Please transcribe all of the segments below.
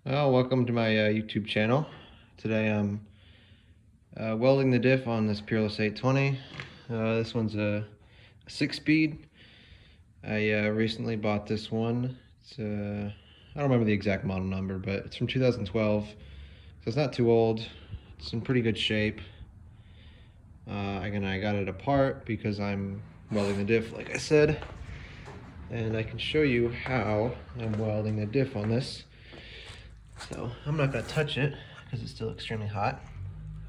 Welcome to my YouTube channel. Today I'm welding the diff on this Peerless 820. This one's a 6-speed. I recently bought this one. I don't remember the exact model number, but it's from 2012, so it's not too old. It's in pretty good shape. Again, I got it apart because I'm welding the diff, like I said, and I can show you how I'm welding the diff on this. So I'm not going to touch it because it's still extremely hot.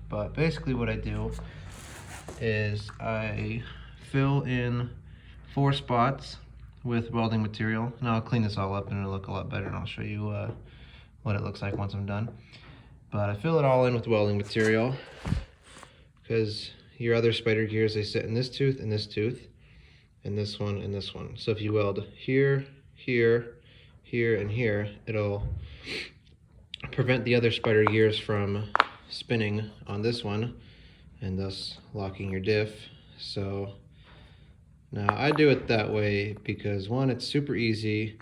But basically what I do is I fill in 4 spots with welding material. And I'll clean this all up and it'll look a lot better, and I'll show you what it looks like once I'm done. But I fill it all in with welding material because your other spider gears, they sit in this tooth and this tooth, and this one and this one. So if you weld here, here, here, and here, it'll prevent the other spider gears from spinning on this one and thus locking your diff. So now I do it that way because, one, it's super easy.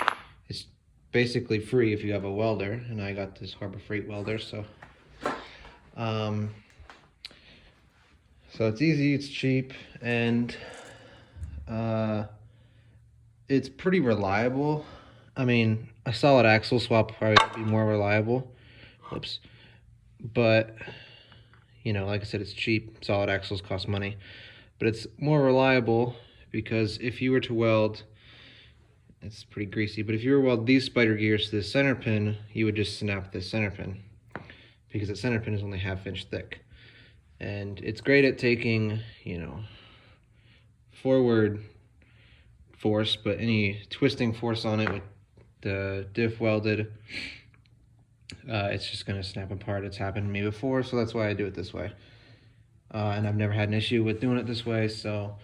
It's basically free if you have a welder, and I got this Harbor Freight welder, so it's easy, it's cheap, and it's pretty reliable. I mean, a solid axle swap would probably be more reliable. Oops. But, you know, like I said, it's cheap. Solid axles cost money. But it's more reliable because if you were to weld, it's pretty greasy, but if you were to weld these spider gears to the center pin, you would just snap this center pin because the center pin is only 1/2 inch thick. And it's great at taking, you know, forward force, but any twisting force on it with the diff welded, it's just going to snap apart. It's happened to me before, so that's why I do it this way. And I've never had an issue with doing it this way, so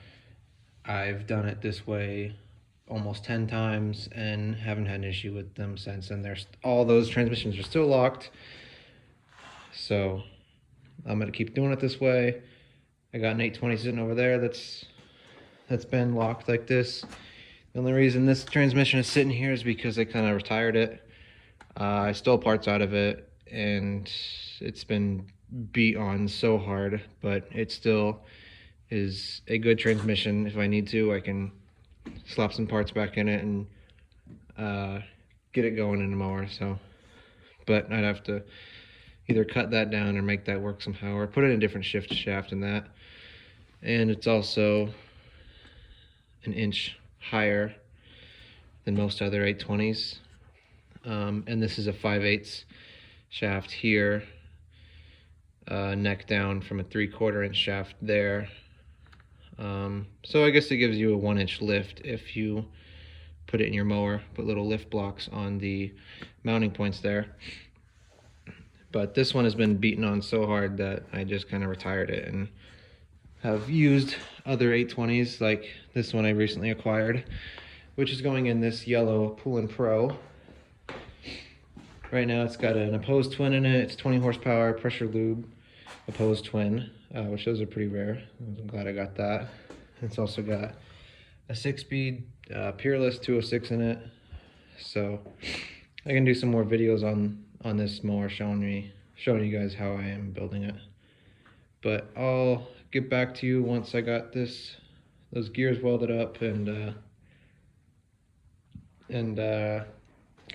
I've done it this way almost 10 times and haven't had an issue with them since. And all those transmissions are still locked, so I'm going to keep doing it this way. I got an 820 sitting over there that's been locked like this. The only reason this transmission is sitting here is because I kind of retired it. I stole parts out of it, and it's been beat on so hard, but it still is a good transmission. If I need to, I can slap some parts back in it and get it going in a mower. But I'd have to either cut that down or make that work somehow, or put in a different shift shaft in that. And it's also an inch higher than most other 820s. And this is a 5/8 shaft here, neck down from a 3/4 inch shaft there. So I guess it gives you a 1 inch lift if you put it in your mower, put little lift blocks on the mounting points there. But this one has been beaten on so hard that I just kind of retired it and have used other 820s like this one I recently acquired, which is going in this yellow Poolin Pro. Right now it's got an opposed twin in it. It's 20 horsepower pressure lube opposed twin, which those are pretty rare. I'm glad I got that. It's also got a 6-speed Peerless 206 in it. So I can do some more videos on this mower showing you guys how I am building it. But I'll get back to you once I got those gears welded up and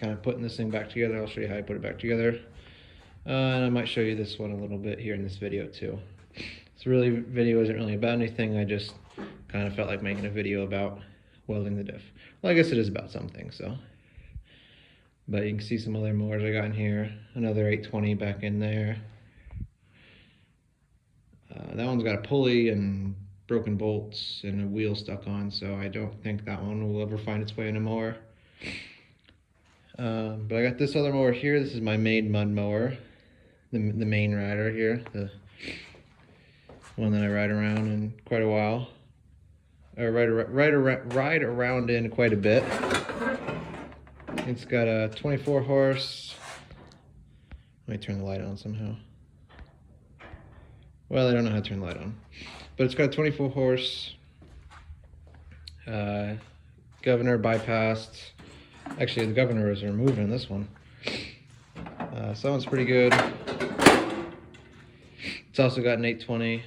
kind of putting this thing back together. I'll show you how I put it back together. And I might show you this one a little bit here in this video too. This video isn't really about anything. I just kind of felt like making a video about welding the diff. Well, I guess it is about something, so. But you can see some other mowers I got in here. Another 820 back in there. That one's got a pulley and broken bolts and a wheel stuck on, so I don't think that one will ever find its way in a mower. But I got this other mower here. This is my main mud mower, the main rider here, the one that I ride around in quite a while, or ride around in quite a bit. It's got a 24 horse. Let me turn the light on somehow. Well, I don't know how to turn the light on, but it's got a 24 horse governor bypassed. Actually, the governor is removed in this one. So that one's pretty good. It's also got an 820,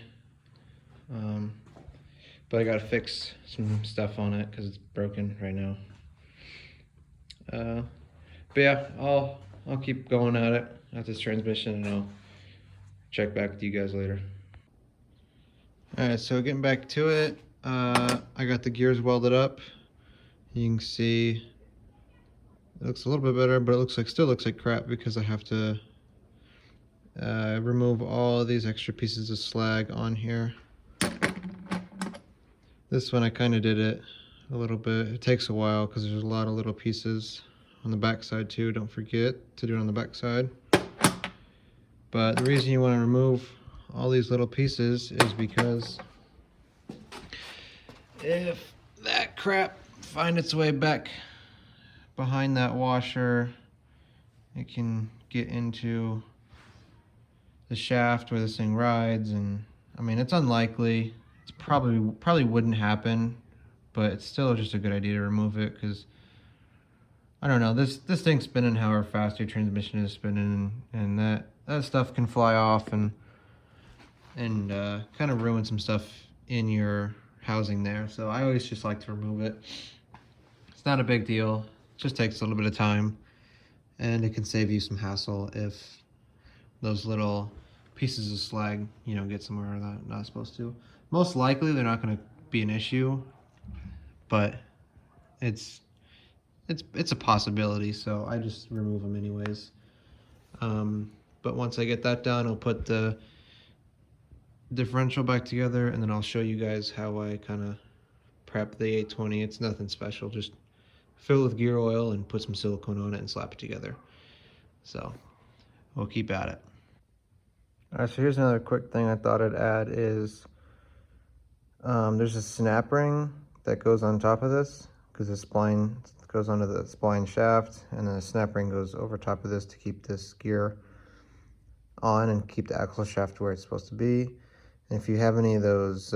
but I gotta fix some stuff on it because it's broken right now. But yeah, I'll keep going at it at this transmission, and I'll check back with you guys later. Alright, so getting back to it, I got the gears welded up. You can see it looks a little bit better, but it still looks like crap because I have to remove all of these extra pieces of slag on here. This one I kind of did it a little bit. It takes a while because there's a lot of little pieces on the back side too. Don't forget to do it on the back side. But the reason you want to remove all these little pieces is because if that crap finds its way back behind that washer, it can get into the shaft where this thing rides, and I mean, it's unlikely. It's probably wouldn't happen, but it's still just a good idea to remove it because I don't know, this thing's spinning however fast your transmission is spinning, and that stuff can fly off and kind of ruin some stuff in your housing there. So I always just like to remove it. It's not a big deal. It just takes a little bit of time, and it can save you some hassle if those little pieces of slag, you know, get somewhere they're not supposed to. Most likely they're not going to be an issue, but it's a possibility, so I just remove them anyways. But once I get that done, I'll put the differential back together, and then I'll show you guys how I kind of prep the 820. It's nothing special, just fill it with gear oil and put some silicone on it and slap it together. So we'll keep at it. Alright, so here's another quick thing I thought I'd add is there's a snap ring that goes on top of this because the spline goes onto the spline shaft, and then the snap ring goes over top of this to keep this gear on and keep the axle shaft where it's supposed to be. And if you have any of those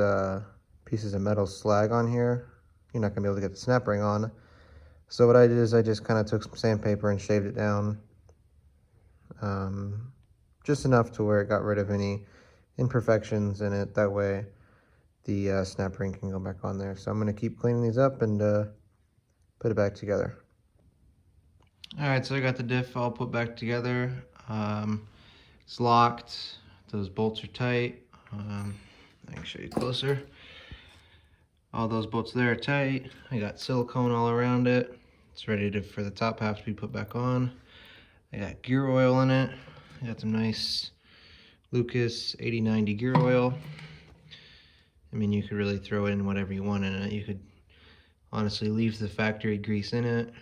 pieces of metal slag on here, you're not going to be able to get the snap ring on. So what I did is I just kind of took some sandpaper and shaved it down just enough to where it got rid of any imperfections in it. That way the snap ring can go back on there. So I'm going to keep cleaning these up and put it back together. Alright, so I got the diff all put back together. It's locked. Those bolts are tight. I can show you closer. All those bolts there are tight. I got silicone all around it. It's ready for the top half to be put back on. I got gear oil in it. I got some nice Lucas 8090 gear oil. I mean, you could really throw in whatever you want in it. You could honestly leave the factory grease in it.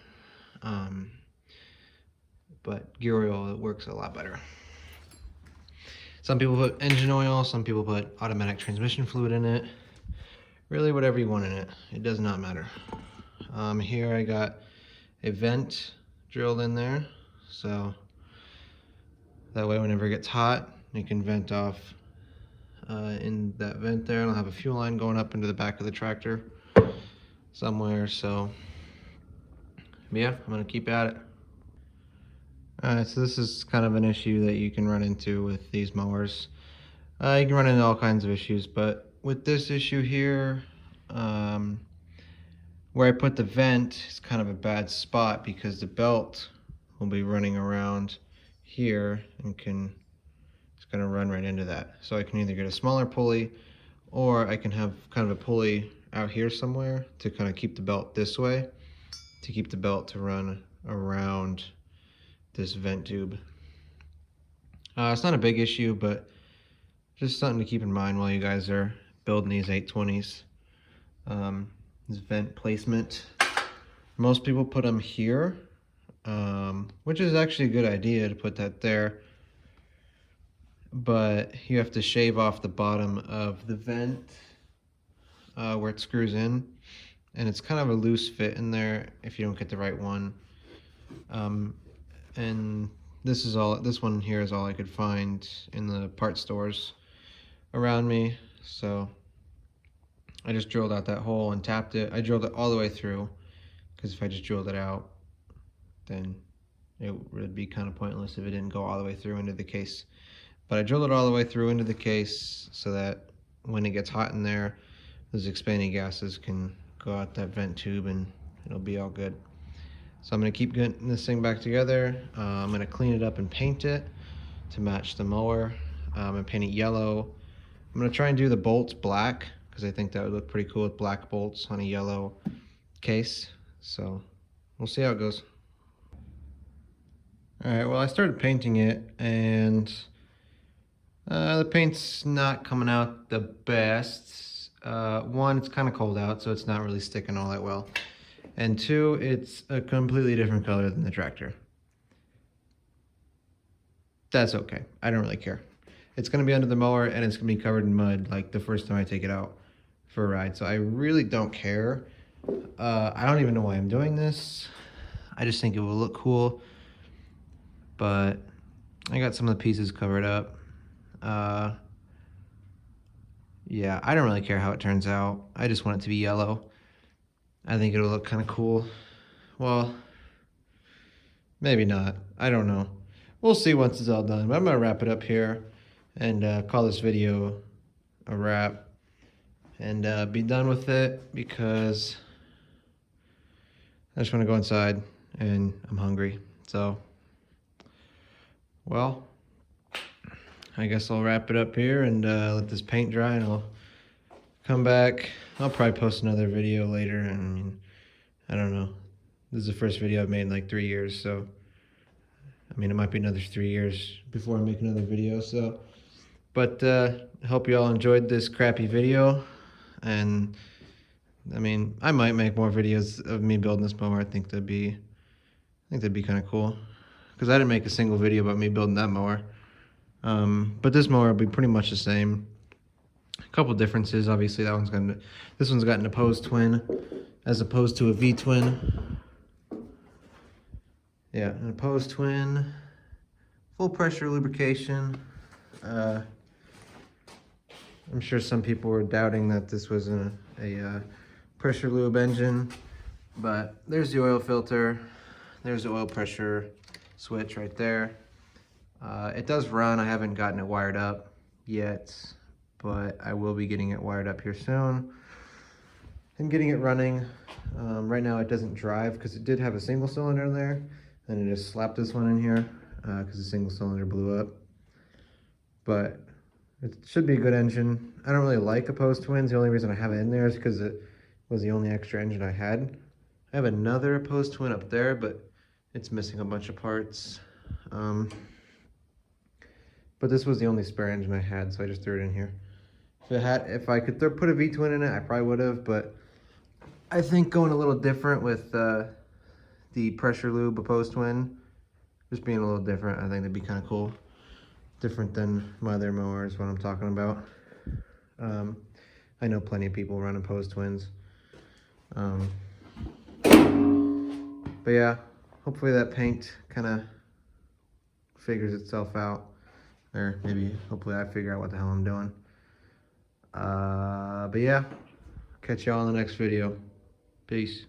But gear oil, it works a lot better. Some people put engine oil, some people put automatic transmission fluid in it. Really, whatever you want in it. It does not matter. Here I got a vent drilled in there, so that way whenever it gets hot, it can vent off in that vent there. And I'll have a fuel line going up into the back of the tractor somewhere. So yeah, I'm gonna keep at it. Alright, so this is kind of an issue that you can run into with these mowers. You can run into all kinds of issues, but with this issue here, where I put the vent is kind of a bad spot because the belt will be running around here and it's going to run right into that. So I can either get a smaller pulley, or I can have kind of a pulley out here somewhere to kind of keep the belt this way, to keep the belt to run around this vent tube. It's not a big issue, but just something to keep in mind while you guys are building these 820s. This vent placement, most people put them here, which is actually a good idea to put that there, but you have to shave off the bottom of the vent where it screws in, and it's kind of a loose fit in there if you don't get the right one. And this one here is all I could find in the part stores around me, so I just drilled out that hole and tapped it. I drilled it all the way through, because if I just drilled it out, then it would be kind of pointless if it didn't go all the way through into the case. But I drilled it all the way through into the case so that when it gets hot in there, those expanding gases can go out that vent tube and it'll be all good. So I'm going to keep getting this thing back together. I'm going to clean it up and paint it to match the mower, and paint it yellow. I'm going to try and do the bolts black because I think that would look pretty cool with black bolts on a yellow case. So we'll see how it goes. Alright, well I started painting it and the paint's not coming out the best. One, it's kind of cold out, so it's not really sticking all that well. And two, it's a completely different color than the tractor. That's okay. I don't really care. It's going to be under the mower and it's going to be covered in mud like the first time I take it out for a ride. So I really don't care. I don't even know why I'm doing this. I just think it will look cool. But I got some of the pieces covered up. Yeah, I don't really care how it turns out. I just want it to be yellow. I think it'll look kind of cool. Well, maybe not. I don't know. We'll see once it's all done. But I'm going to wrap it up here and call this video a wrap and be done with it because I just want to go inside and I'm hungry. So, well, I guess I'll wrap it up here and let this paint dry and I'll come back. I'll probably post another video later. I mean, I don't know. This is the first video I've made in like 3 years, so I mean, it might be another 3 years before I make another video. So, but I hope you all enjoyed this crappy video. And I mean, I might make more videos of me building this mower. I think that'd be kind of cool because I didn't make a single video about me building that mower. But this mower will be pretty much the same. A couple differences, obviously. This one's got an opposed twin as opposed to a V-twin. Yeah, an opposed twin, full pressure lubrication. I'm sure some people were doubting that this was a pressure lube engine, but there's the oil filter. There's the oil pressure switch right there. It does run. I haven't gotten it wired up yet, but I will be getting it wired up here soon and getting it running. Right now it doesn't drive because it did have a single cylinder in there, and it just slapped this one in here because the single cylinder blew up. But it should be a good engine. I don't really like opposed twins. The only reason I have it in there is because it was the only extra engine I had. I have another opposed twin up there, but it's missing a bunch of parts. But this was the only spare engine I had, so I just threw it in here. If I could put a V-twin in it, I probably would have, but I think going a little different with the pressure lube opposed twin, just being a little different, I think that'd be kind of cool. Different than my other mowers, what I'm talking about. I know plenty of people run opposed twins. But yeah, hopefully that paint kind of figures itself out. Or maybe, hopefully I figure out what the hell I'm doing. But yeah, catch y'all in the next video. Peace.